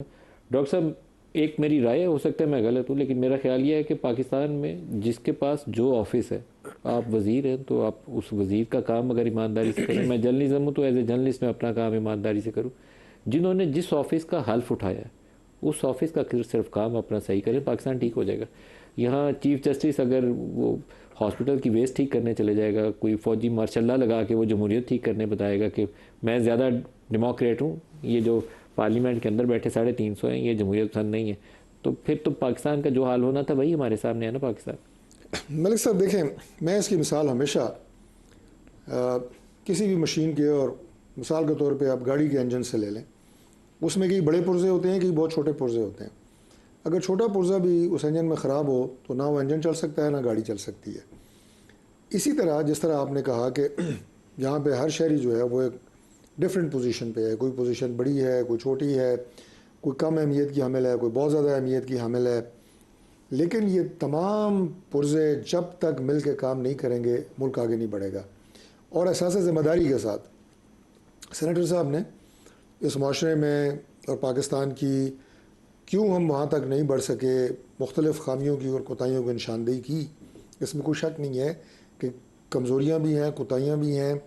Doctor साहब, एक मेरी राय है, हो सकता है मैं गलत हूँ, लेकिन मेरा ख्याल ये है कि पाकिस्तान में जिसके पास जो ऑफिस है, आप वज़ीर हैं तो आप उस वज़ीर का काम अगर ईमानदारी से करें, मैं जर्नलिज्म हूँ तो एज ए जर्नलिस्ट मैं अपना काम ईमानदारी से करूँ। जिन्होंने जिस ऑफिस का हल्फ उठाया है उस ऑफिस का सिर्फ काम अपना सही करें, पाकिस्तान ठीक हो जाएगा। यहाँ चीफ जस्टिस अगर वो हॉस्पिटल की वेस्ट ठीक करने चले जाएगा, कोई फौजी मार्शल्ला लगा के वो जमहूरियत ठीक करने बताएगा कि मैं ज़्यादा डेमोक्रेट हूँ, ये जो पार्लियामेंट के अंदर बैठे 350 हैं ये जमहूरियत पसंद नहीं है, तो फिर तो पाकिस्तान का जो हाल होना था वही हमारे सामने है ना पाकिस्तान। मलिक साहब देखें, मैं इसकी मिसाल हमेशा किसी भी मशीन के और मिसाल के तौर पे आप गाड़ी के इंजन से ले लें। उसमें कई बड़े पुर्जे होते हैं, कई बहुत छोटे पुर्जे होते हैं। अगर छोटा पुर्जा भी उस इंजन में ख़राब हो तो ना वो इंजन चल सकता है ना गाड़ी चल सकती है। इसी तरह जिस तरह आपने कहा कि यहाँ पे हर शहरी जो है वो एक डिफरेंट पोजीशन पे है, कोई पोजीशन बड़ी है, कोई छोटी है, कोई कम अहमियत की हामिल है, कोई बहुत ज़्यादा अहमियत की हामिल है, लेकिन ये तमाम पुर्जे जब तक मिल के काम नहीं करेंगे मुल्क आगे नहीं बढ़ेगा। और एहसास ज़िम्मेदारी के साथ सेनेटर साहब ने इस माशरे में और पाकिस्तान की क्यों हम वहाँ तक नहीं बढ़ सके, मुख्तलिफ़ खामियों की और कोताहियों की निशानदेही की। इसमें कोई शक नहीं है कि कमज़ोरियाँ भी हैं, कोताहियाँ भी हैं,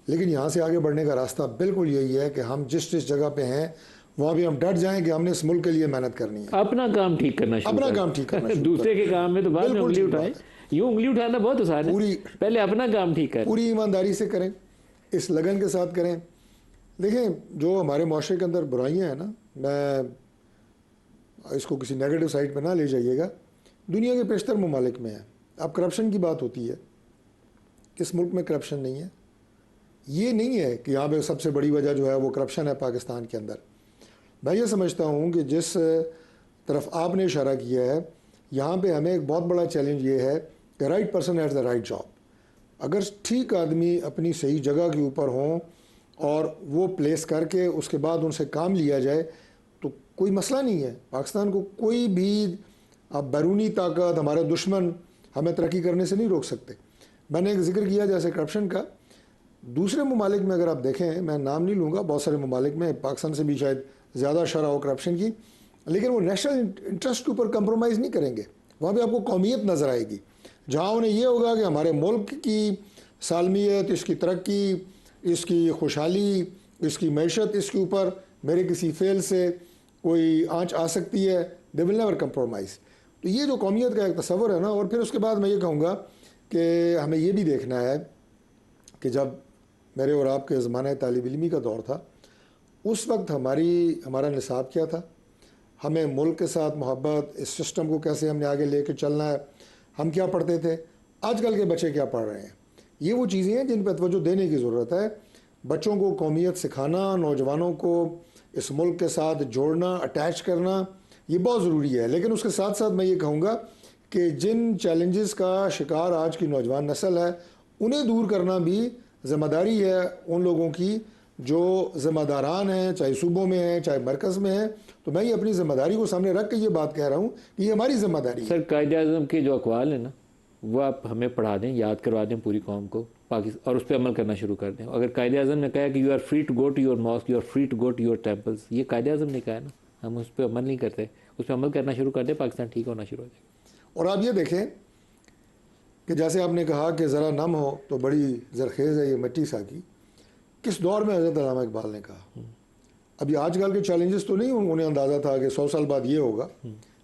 लेकिन यहाँ से आगे बढ़ने का रास्ता बिल्कुल यही है कि हम जिस जिस जगह पे हैं वहाँ भी हम डट जाएं कि हमने इस मुल्क के लिए मेहनत करनी है, अपना काम ठीक करना शुरू अपना करें। काम ठीक करना शुरू दूसरे के काम में तो बाद में बिल्कुल उंगली ठीक उठाए। बात है। यूँ उंगली उठाना बहुत आसान है, पूरी पहले अपना काम ठीक करें। पूरी ईमानदारी से करें, इस लगन के साथ करें। देखें, जो हमारे माशरे के अंदर बुराइयाँ हैं ना, मैं इसको किसी नेगेटिव साइड पे ना ले जाइएगा, दुनिया के पेशतर ममालिक में है। अब करप्शन की बात होती है, किस मुल्क में करप्शन नहीं है? ये नहीं है कि यहाँ पे सबसे बड़ी वजह जो है वो करप्शन है पाकिस्तान के अंदर। मैं ये समझता हूँ कि जिस तरफ आपने इशारा किया है, यहाँ पे हमें एक बहुत बड़ा चैलेंज ये है कि right person has the right job. अगर ठीक आदमी अपनी सही जगह के ऊपर हों और वो प्लेस करके उसके बाद उनसे काम लिया जाए तो कोई मसला नहीं है। पाकिस्तान को कोई भी अब बैरूनी ताकत, हमारे दुश्मन हमें तरक्की करने से नहीं रोक सकते। मैंने एक जिक्र किया जैसे करप्शन का, दूसरे ममालिक में अगर आप देखें, मैं नाम नहीं लूँगा, बहुत सारे ममालिक में, पाकिस्तान से भी शायद ज़्यादा शरह हो करप्शन की, लेकिन वो नेशनल इंटरेस्ट के ऊपर कंप्रोमाइज़ नहीं करेंगे। वहाँ पे आपको कौमियत नज़र आएगी, जहाँ उन्हें ये होगा कि हमारे मुल्क की सालमियत, इसकी तरक्की, इसकी खुशहाली, इसकी मैशत, इसके ऊपर मेरे किसी फेल से कोई आँच आ सकती है। They will never compromise. तो ये जो कौमियत का एक तस्वर है ना, और फिर उसके बाद मैं ये कहूँगा कि हमें ये भी देखना है कि जब मेरे और आपके ज़माने तालिब इल्मी का दौर था, उस वक्त हमारा निसाब क्या था, हमें मुल्क के साथ मोहब्बत, इस सिस्टम को कैसे हमने आगे लेके चलना है, हम क्या पढ़ते थे, आजकल के बच्चे क्या पढ़ रहे हैं। ये वो चीज़ें हैं जिन पर तवज्जो देने की ज़रूरत है। बच्चों को कौमियत सिखाना, नौजवानों को इस मुल्क के साथ जोड़ना, अटैच करना, ये बहुत ज़रूरी है। लेकिन उसके साथ साथ मैं ये कहूँगा कि जिन चैलेंजेस का शिकार आज की नौजवान नस्ल है, उन्हें दूर करना भी ज़िम्मेदारी है उन लोगों की जो ज़िम्मेदारान हैं, चाहे सूबों में हैं, चाहे मरकज़ में हैं। तो मैं ये अपनी ज़िम्मेदारी को सामने रख के ये बात कह रहा हूँ कि ये हमारी ज़िम्मेदारी है। सर, कायदे-ए-आज़म के जो अक़वाल हैं ना, वो आप हमें पढ़ा दें, याद करवा दें पूरी कौम को, पाकिस्तान, और उस पर अमल करना शुरू कर दें। अगर कायदे-ए-आज़म ने कहा कि you are free to go to your mosque, you are free to go to your temples, ये कायदे-ए-आज़म ने कहा है ना, हम उस पर अमल नहीं करते, उस पर अमल करना शुरू कर दें, पाकिस्तान ठीक होना शुरू हो जाएगा। और आप ये देखें कि जैसे आपने कहा कि ज़रा नम हो तो बड़ी ज़रखेज़ है ये मिट्टी सा की, किस दौर में हज़रत अल्लामा इकबाल ने कहा। अभी आजकल के चैलेंजेस तो नहीं उन्हें अंदाज़ा था कि 100 साल बाद ये होगा,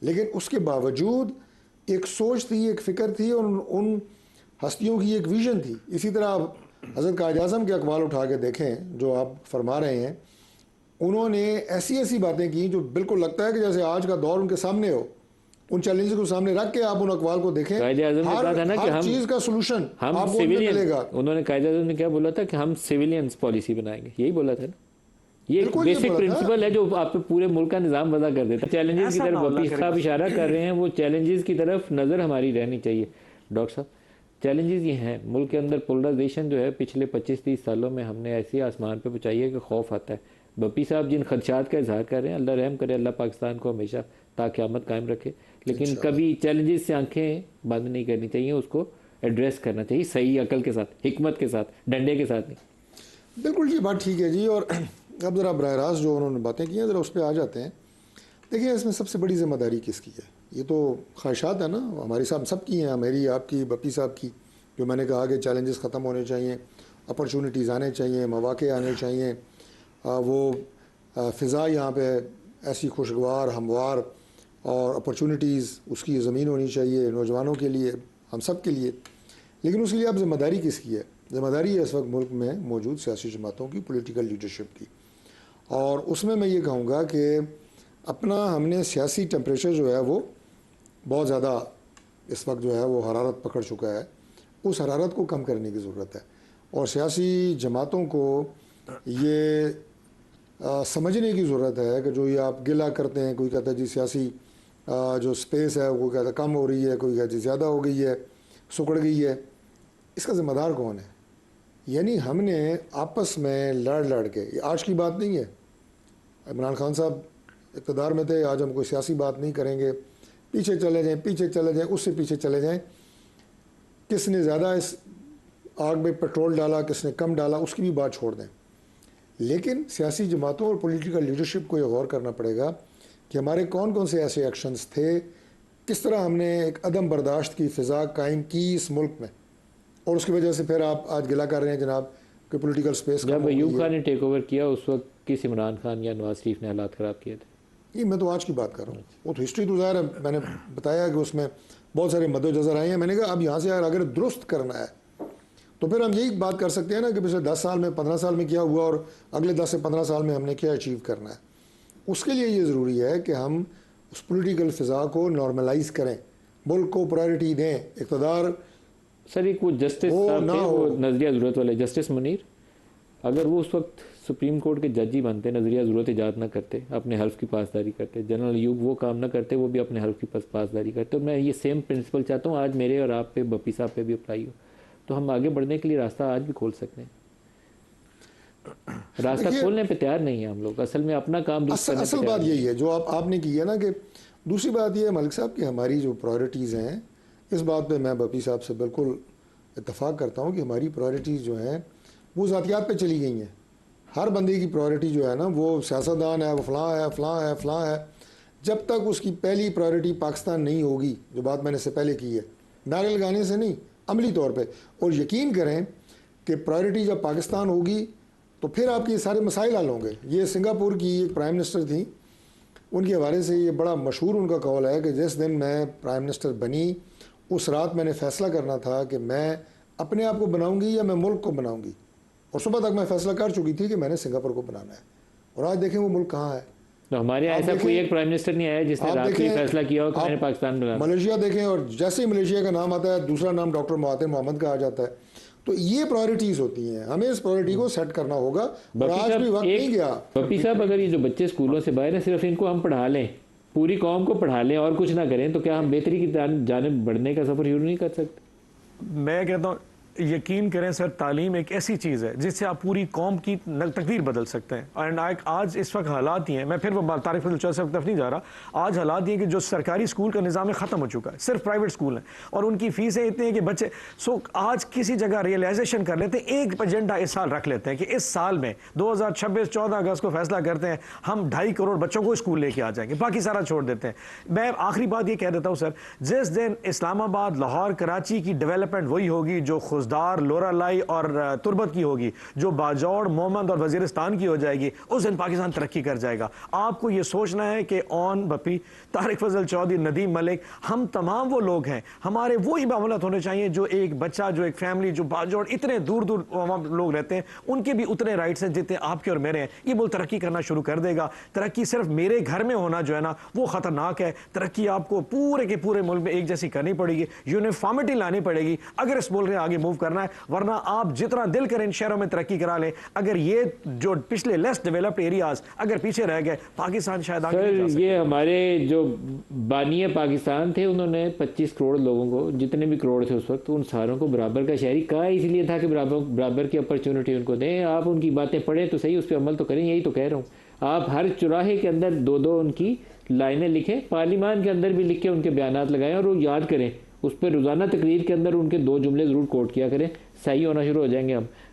लेकिन उसके बावजूद एक सोच थी, एक फ़िक्र थी, और उन हस्तियों की एक विज़न थी। इसी तरह आप हज़रत कायद-ए-आज़म के अक़वाल उठा के देखें जो आप फरमा रहे हैं, उन्होंने ऐसी ऐसी बातें की जो बिल्कुल लगता है कि जैसे आज का दौर उनके सामने हो। उन चैलेंज को सामने रख के आप उन अक़वाल को देखें, कायदे-ए-आज़म ने कहा था ना कि हर चीज़ का सोल्यूशन आपको सिविलियन मिलेगा। उन्होंने कायदे-ए-आज़म ने क्या बोला था कि हम सिविलियंस पॉलिसी बनाएंगे, यही बोला था ना। ये बेसिक प्रिंसिपल है जो आप पूरे मुल्क का निज़ाम वज़ा कर देता है। चैलेंजेस की तरफ वकील साहब इशारा कर रहे हैं, वो चैलेंजेस की तरफ नज़र हमारी रहनी चाहिए। डॉक्टर साहब, चैलेंजेस ये हैं, मुल्क के अंदर पोलराइजेशन जो है पिछले 25-30 सालों में हमने ऐसी आसमान पे पहुँचाई है कि खौफ आता है। बप्पी साहब जिन खदशात का इजहार कर रहे हैं, अल्लाह रहम करे, अल्लाह पाकिस्तान को हमेशा ताक़यामत कायम रखे, लेकिन कभी चैलेंजेस से आंखें बंद नहीं करनी चाहिए, उसको एड्रेस करना चाहिए सही अकल के साथ, हिकमत के साथ, डंडे के साथ नहीं। बिल्कुल ये बात ठीक है जी। और अब ज़रा बरह रास्त जो उन्होंने बातें की हैं, ज़रा उस पर आ जाते हैं। देखिए इसमें सबसे बड़ी जिम्मेदारी किसकी है? ये तो ख्वाहिशात है ना हमारी, साहब सबकी हैं, मेरी, आपकी, बप्पी साहब की। जो मैंने कहा कि चैलेंजेस ख़त्म होने चाहिए, अपॉर्चुनिटीज़ आने चाहिए, मौक़े आने चाहिए, वो फ़िज़ा यहाँ पे ऐसी खुशगवार, हमवार और अपॉर्चुनिटीज़ उसकी ज़मीन होनी चाहिए नौजवानों के लिए, हम सब के लिए। लेकिन उसके लिए अब ज़िम्मेदारी किसकी है? ज़िम्मेदारी है इस वक्त मुल्क में मौजूद सियासी जमातों की, पॉलिटिकल लीडरशिप की। और उसमें मैं ये कहूँगा कि अपना हमने सियासी टेम्परेचर जो है वो बहुत ज़्यादा इस वक्त जो है वो हरारत पकड़ चुका है, उस हरारत को कम करने की ज़रूरत है। और सियासी जमातों को ये समझने की ज़रूरत है कि जो ये आप गिला करते हैं, कोई कहता है जी सियासी जो स्पेस है वो कहता है कम हो रही है, कोई कहता है ज़्यादा हो गई है, सुकड़ गई है, इसका ज़िम्मेदार कौन है? यानी हमने आपस में लड़ के, ये आज की बात नहीं है, इमरान खान साहब इक़्तिदार में थे, आज हम कोई सियासी बात नहीं करेंगे, पीछे चले जाएं, उससे पीछे चले जाएं, किसने ज़्यादा इस आग में पेट्रोल डाला, किसने कम डाला, उसकी भी बात छोड़ दें। लेकिन सियासी जमातों और पॉलिटिकल लीडरशिप को ये गौर करना पड़ेगा कि हमारे कौन कौन से ऐसे एक्शंस थे, किस तरह हमने एक अदम बर्दाश्त की फ़िज़ा कायम की इस मुल्क में, और उसकी वजह से फिर आप आज गिला कर रहे हैं जनाब कि पॉलिटिकल स्पेस जब अयूब खान ने टेक ओवर किया उस वक्त किस इमरान खान या नवाज शरीफ ने हालात ख़राब किए थे? ये मैं तो आज की बात कर रहा हूँ, वो तो हिस्ट्री तो ज़ाहिर है, मैंने बताया कि उसमें बहुत सारे मद्देनज़र आए हैं। मैंने कहा अब यहाँ से अगर दुरुस्त करना है तो फिर हम यही बात कर सकते हैं ना कि पिछले 10 साल में, 15 साल में क्या हुआ और अगले 10 से 15 साल में हमने क्या अचीव करना है। उसके लिए ये ज़रूरी है कि हम उस पॉलिटिकल फ़िज़ा को नॉर्मलाइज़ करें, मुल्क को प्रायोरिटी दें, इक़्तिदार सर एक वो जस्टिस साहब थे, वो नज़रिया ज़रूरत वाले जस्टिस मुनीर, अगर वो उस वक्त सुप्रीम कोर्ट के जज ही बनते, नज़रिया ज़रूरत ईजाद ना करते, अपने हल्फ की पासदारी करते, जनरल अयूब वो काम ना करते, वो भी अपने हल्फ की पासदारी करते। तो मैं ये सेम प्रिंसिपल चाहता हूँ आज मेरे और आप पे, बप्पी साहब पे भी अप्लाई हो, तो हम आगे बढ़ने के लिए रास्ता आज भी खोल सकते हैं। रास्ता खोलने पे तैयार नहीं है हम लोग, असल में अपना काम असल बात यही है जो आपने की है ना। कि दूसरी बात यह है मलिक साहब कि हमारी जो प्रायोरिटीज़ हैं, इस बात पे मैं बप्पी साहब से बिल्कुल इत्तफाक करता हूँ कि हमारी प्रायोरिटीज़ जो हैं वो ज़ातियात पे चली गई हैं। हर बंदे की प्रायोरिटी जो है ना वो सियासतदान है, वो फ़लाँ है। जब तक उसकी पहली प्रायोरिटी पाकिस्तान नहीं होगी, जो बात मैंने इससे पहले की है, नारे लगाने से नहीं, अमली तौर पे, और यकीन करें कि प्रायोरिटी जब पाकिस्तान होगी तो फिर आपके सारे मसाइल हल होंगे। ये सिंगापुर की एक प्राइम मिनिस्टर थी, उनके हवाले से ये बड़ा मशहूर उनका कौल है कि जिस दिन मैं प्राइम मिनिस्टर बनी उस रात मैंने फ़ैसला करना था कि मैं अपने आप को बनाऊंगी या मैं मुल्क को बनाऊंगी, और सुबह तक मैं फ़ैसला कर चुकी थी कि मैंने सिंगापुर को बनाना है। और आज देखें वो मुल्क कहाँ है। तो हमारे ऐसा कोई एक प्राइम मिनिस्टर नहीं आया जिसने रात को फैसला किया हो कि मैंने पाकिस्तान बनाना। मलेशिया देखें, और जैसे ही मलेशिया का नाम आता है दूसरा नाम डॉक्टर महातिर मोहम्मद का आ जाता है। तो ये प्रायोरिटीज़ होती हैं, हमें इस प्रायोरिटी को सेट करना होगा। और आज भी वक्त नहीं गया। बप्पी साहब अगर ये जो बच्चे स्कूलों से बाहर हैं सिर्फ इनको हम पढ़ा लें, पूरी कौम को पढ़ा लें और कुछ ना करें, तो क्या हम बेहतरी की जानिब बढ़ने का सफ़र शुरू नहीं कर सकते? मैं कहता हूँ यकीन करें सर, तालीम एक ऐसी चीज़ है जिससे आप पूरी कौम की तकदीर बदल सकते हैं। एंड आज इस वक्त हालात ही हैं, मैं फिर वो तारिक फजल चौधरी साहब तरफ नहीं जा रहा, आज हालात ये कि जो सरकारी स्कूल का निज़ाम ख़त्म हो चुका है, सिर्फ प्राइवेट स्कूल हैं और उनकी फ़ीसें इतनी हैं कि बच्चे आज किसी जगह रियलाइजेशन कर लेते हैं, एक एजेंडा इस साल रख लेते हैं कि इस साल में 2026 14 अगस्त को फैसला करते हैं हम 2.5 करोड़ बच्चों को स्कूल लेके आ जाएंगे, बाकी सारा छोड़ देते हैं। मैं आखिरी बात ये कह देता हूँ सर, जिस दिन इस्लामाबाद, लाहौर, कराची की डेवलपमेंट वही होगी जो खुशदार, लोरा और तुर्बत की होगी, जो बाजौड़, मोहम्मद और वजीरिस्तान की हो जाएगी, उस दिन पाकिस्तान तरक्की कर जाएगा। आपको यह सोचना है कि ऑन बप्पी, तारिक फजल चौधरी, नदीम मलिक, हम तमाम वो लोग हैं, हमारे वो ही मामलात होने चाहिए जो एक बच्चा, जो एक फैमिली, जो बाजौड़ इतने दूर दूर लोग रहते हैं, उनके भी उतने राइट्स हैं जितने आपके और मेरे हैं। ये मुल्क तरक्की करना शुरू कर देगा। तरक्की सिर्फ मेरे घर में होना जो है ना वो खतरनाक है। तरक्की आपको पूरे के पूरे मुल्क में एक जैसी करनी पड़ेगी, यूनिफॉर्मिटी लानी पड़ेगी अगर इस मुल्क में आगे मूव करना है, वरना आप जितना दिल करें इन शहरों में तरक्की करा लें, अगर ये जो पिछले लेस डेवलप्ड एरियाज अगर पीछे रह गए, पाकिस्तान शायद आगे नहीं जा सकता। ये हमारे जो बानी पाकिस्तान थे, उन्होंने 25 करोड़ लोगों को, जितने भी करोड़ थे उस वक्त, उन सारों को बराबर का शहरी कहा इसलिए था कि बराबर की अपॉर्चुनिटी उनको दें। आप उनकी बातें पढ़ें तो सही, उस पर अमल तो करें, यही तो कह रहा हूँ। आप हर चौराहे के अंदर 2-2 उनकी लाइनें लिखें, पार्लियामान के अंदर भी लिख के उनके बयानात लगाएं और वो याद करें, उस पर रोज़ाना तकरीर के अंदर उनके 2 जुमले ज़रूर कोट किया करें, सही होना शुरू हो जाएंगे हम।